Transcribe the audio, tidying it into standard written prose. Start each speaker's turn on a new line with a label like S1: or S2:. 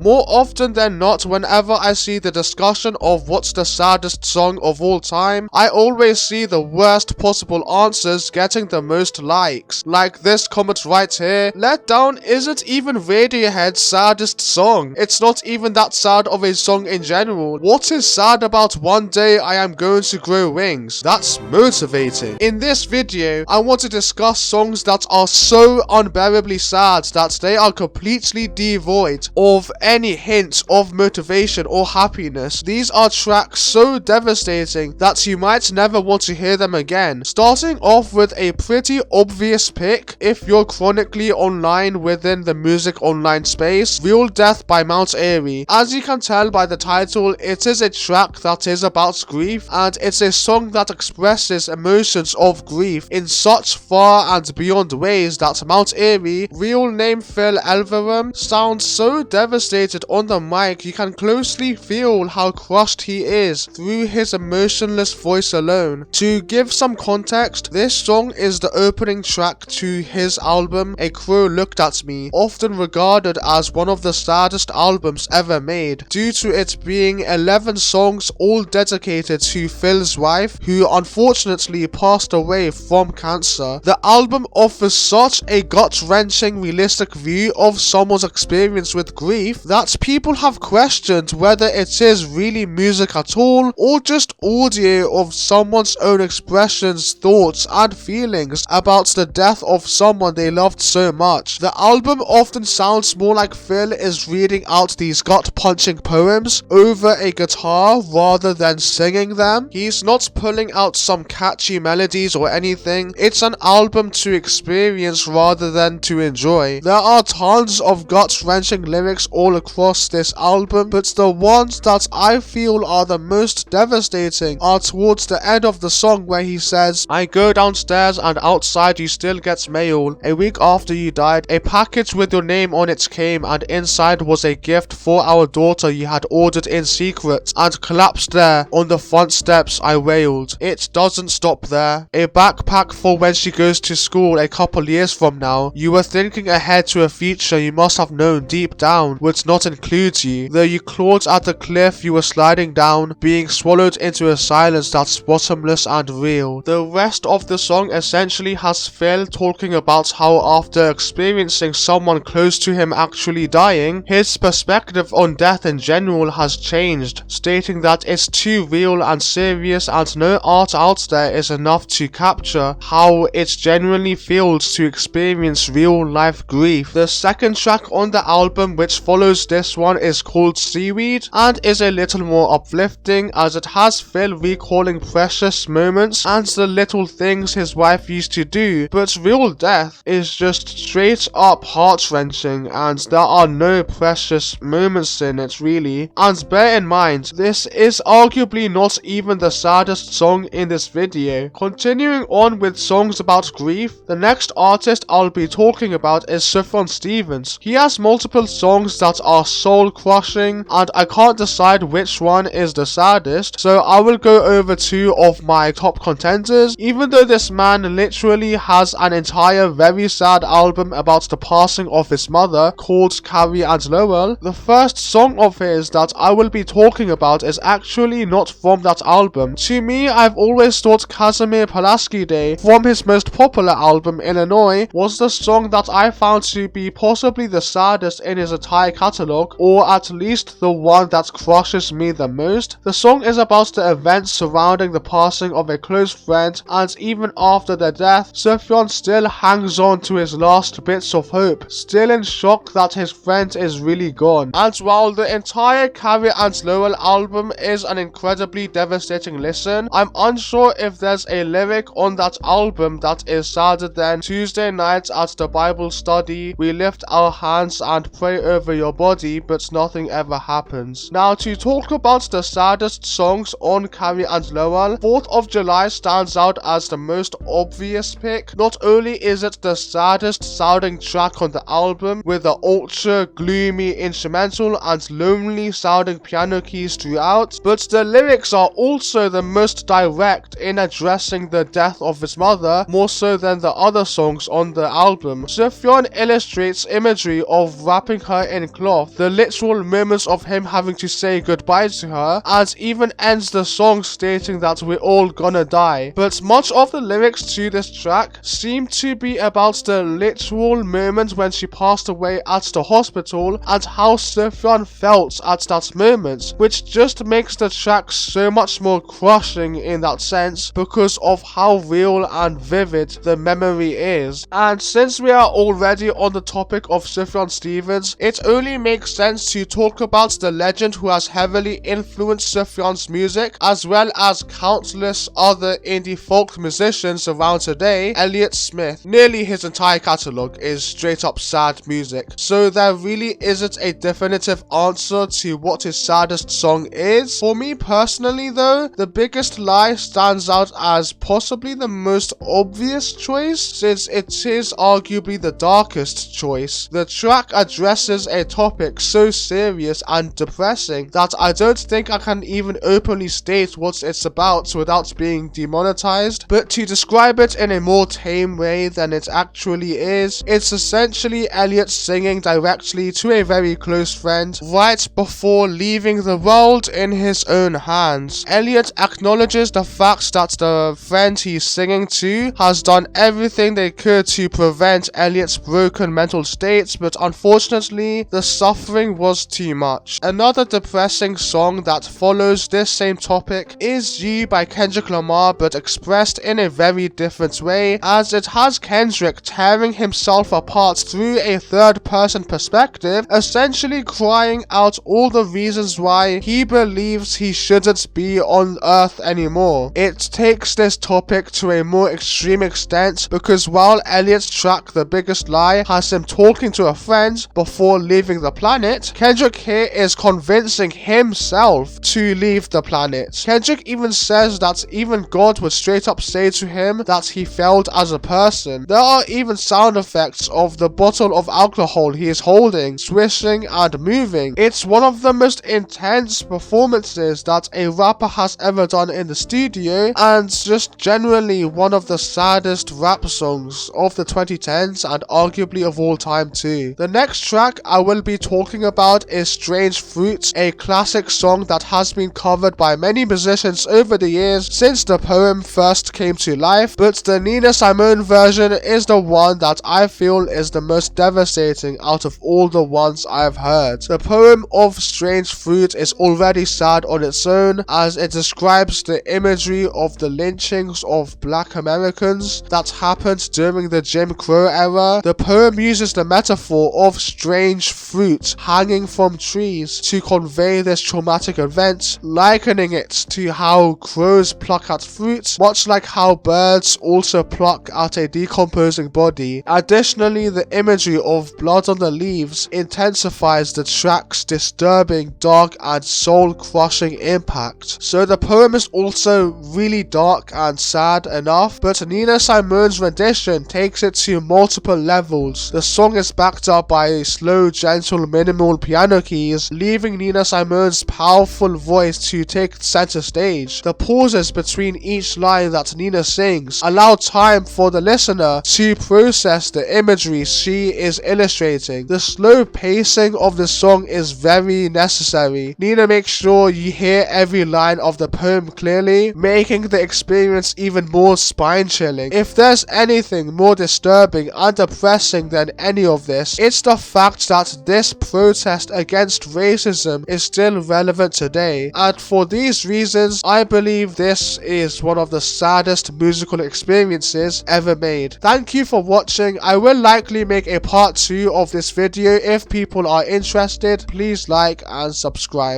S1: More often than not, whenever I see the discussion of what's the saddest song of all time, I always see the worst possible answers getting the most likes. Like this comment right here: Let Down isn't even Radiohead's saddest song. It's not even that sad of a song in general. What is sad about One Day I Am Going to Grow Wings? That's motivating. In this video, I want to discuss songs that are so unbearably sad that they are completely devoid of any hint of motivation or happiness. These are tracks so devastating that you might never want to hear them again. Starting off with a pretty obvious pick if you're chronically online within the music online space: Real Death by Mount Eerie. As you can tell by the title, it is a track that is about grief, and it's a song that expresses emotions of grief in such far and beyond ways that Mount Eerie, real name Phil Elverum, sounds so devastated on the mic you can closely feel how crushed he is through his emotionless voice alone. To give some context, this song is the opening track to his album A Crow Looked at Me, often regarded as one of the saddest albums ever made, due to it being 11 songs all dedicated to Phil's wife, who unfortunately passed away from cancer. The album offers such a gut-wrenching realistic view of someone's experience with grief that people have questioned whether it is really music at all or just audio of someone's own expressions, thoughts and feelings about the death of someone they loved so much. The album often sounds more like Phil is reading out these gut-punching poems over a guitar rather than singing them. He's not pulling out some catchy melodies or anything. It's an album to experience rather than to enjoy. There are tons of gut-wrenching lyrics all across this album, but the ones that I feel are the most devastating are towards the end of the song, where he says, "I go downstairs and outside you still get mail. A week after you died, a package with your name on it came, and inside was a gift for our daughter you had ordered in secret, and collapsed there on the front steps. I wailed. It doesn't stop there. A backpack for when she goes to school a couple years from now. You were thinking ahead to a future you must have known deep down would not include you. Though you clawed at the cliff you were sliding down, being swallowed into a silence that's bottomless and real." The rest of the song essentially has Phil talking about how after experiencing someone close to him actually dying, his perspective on death in general has changed, stating that it's too real and serious and no art out there is enough to capture how it genuinely feels to experience real life grief. The second track on the album, which follows this one, is called Seaweed and is a little more uplifting, as it has Phil recalling precious moments and the little things his wife used to do, but Real Death is just straight up heart-wrenching and there are no precious moments in it really. And bear in mind, this is arguably not even the saddest song in this video. Continuing on with songs about grief, the next artist I'll be talking about is Sufjan Stevens. He has multiple songs that are soul-crushing and I can't decide which one is the saddest, so I will go over two of my top contenders, even though this man literally has an entire very sad album about the passing of his mother called Carrie and Lowell. The first song of his that I will be talking about is actually not from that album. To me, I've always thought Casimir Pulaski Day from his most popular album Illinois was the song that I found to be possibly the saddest in his entire catalogue, or at least the one that crushes me the most. The song is about the events surrounding the passing of a close friend, and even after their death, Sufjan still hangs on to his last bits of hope, still in shock that his friend is really gone. And while the entire Carrie and Lowell album is an incredibly devastating listen, I'm unsure if there's a lyric on that album that is sadder than "Tuesday nights at the Bible study, we lift our hands and pray over your body, but nothing ever happens." Now, to talk about the saddest songs on Carrie and Lowell, 4th of July stands out as the most obvious pick. Not only is it the saddest sounding track on the album, with the ultra gloomy instrumental and lonely sounding piano keys throughout, but the lyrics are also the most direct in addressing the death of his mother, more so than the other songs on the album. Sufjan illustrates imagery of wrapping her in clothes off the literal moments of him having to say goodbye to her, and even ends the song stating that we're all gonna die. But much of the lyrics to this track seem to be about the literal moment when she passed away at the hospital and how Sufjan felt at that moment, which just makes the track so much more crushing in that sense because of how real and vivid the memory is. And since we are already on the topic of Sufjan Stevens, it only makes sense to talk about the legend who has heavily influenced Sufjan's music, as well as countless other indie folk musicians around today. Elliott Smith, nearly his entire catalogue is straight up sad music, so there really isn't a definitive answer to what his saddest song is. For me personally though, The Biggest Lie stands out as possibly the most obvious choice, since it is arguably the darkest choice. The track addresses a topic so serious and depressing that I don't think I can even openly state what it's about without being demonetized, but to describe it in a more tame way than it actually is, it's essentially Elliott singing directly to a very close friend right before leaving the world in his own hands. Elliott acknowledges the fact that the friend he's singing to has done everything they could to prevent Elliott's broken mental state, but unfortunately the suffering was too much. Another depressing song that follows this same topic is You by Kendrick Lamar, but expressed in a very different way, as it has Kendrick tearing himself apart through a third-person perspective, essentially crying out all the reasons why he believes he shouldn't be on Earth anymore. It takes this topic to a more extreme extent because while Elliott's track The Biggest Lie has him talking to a friend before leaving the planet, Kendrick here is convincing himself to leave the planet. Kendrick even says that even God would straight up say to him that he failed as a person. There are even sound effects of the bottle of alcohol he is holding, swishing and moving. It's one of the most intense performances that a rapper has ever done in the studio, and just generally one of the saddest rap songs of the 2010s and arguably of all time too. The next track I will be talking about is Strange Fruit, a classic song that has been covered by many musicians over the years since the poem first came to life, but the Nina Simone version is the one that I feel is the most devastating out of all the ones I've heard. The poem of Strange Fruit is already sad on its own, as it describes the imagery of the lynchings of Black Americans that happened during the Jim Crow era. The poem uses the metaphor of strange fruit hanging from trees to convey this traumatic event, likening it to how crows pluck at fruit, much like how birds also pluck at a decomposing body. Additionally, the imagery of blood on the leaves intensifies the track's disturbing, dark and soul-crushing impact. So the poem is also really dark and sad enough, but Nina Simone's rendition takes it to multiple levels. The song is backed up by slow, gentle, minimal piano keys, leaving Nina Simone's powerful voice to take center stage. The pauses between each line that Nina sings allow time for the listener to process the imagery she is illustrating. The slow pacing of the song is very necessary. Nina makes sure you hear every line of the poem clearly, making the experience even more spine-chilling. If there's anything more disturbing and depressing than any of this, it's the fact that this protest against racism is still relevant today, and for these reasons I believe this is one of the saddest musical experiences ever made. Thank you for watching. I will likely make a part 2 of this video if people are interested. Please like and subscribe.